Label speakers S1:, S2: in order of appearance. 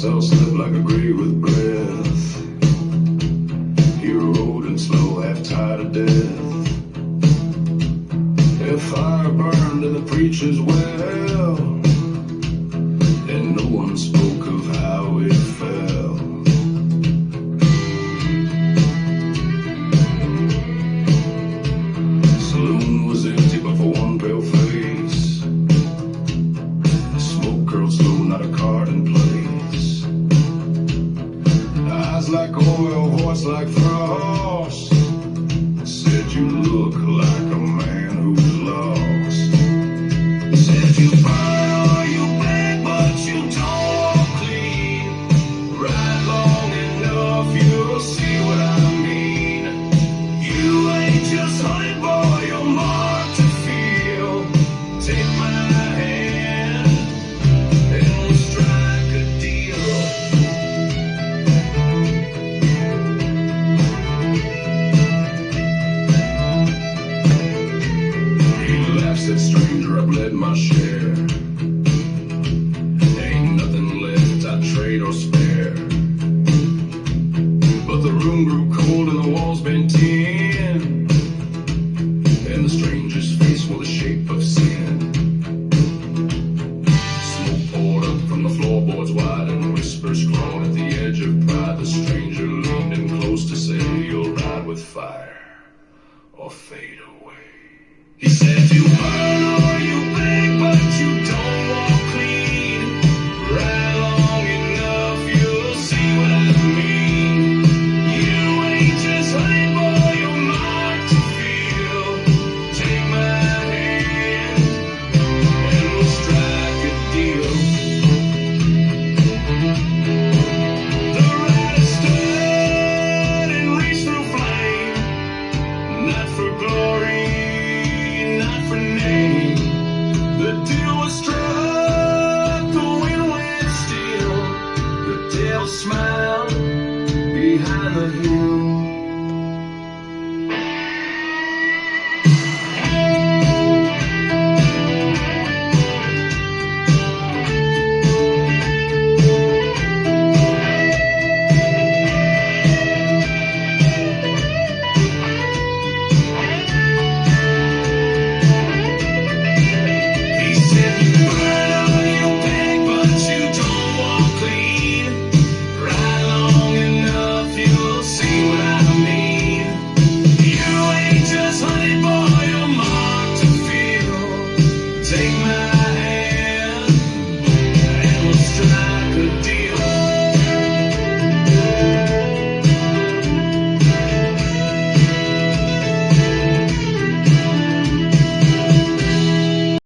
S1: myself slip like a grave with breath. He rode and slow, half tired of death. If fire burned in the preacher's well, and no one spoke of how it fell. Saloon was empty but for one pale face. Smoke curled slow, not a card in place. Eyes like oil, voice like frost. Said you look like a man who's lost. Said you burn or you beg, but you talk clean. Ride long enough, you'll see what I mean. You ain't just honey boy, you're marked to feel. Take my hand and we'll strike a deal. He laughs at stranger, I've led my share. Ain't nothing left I'd trade or spare. But the room grew cold and the walls bent in, and the stranger's face wore the shape of sin. Smoke poured up from the floorboards wide, and whispers clawed at the edge of pride. The stranger leaned in close to say, you'll ride with fire or fade away. He said you were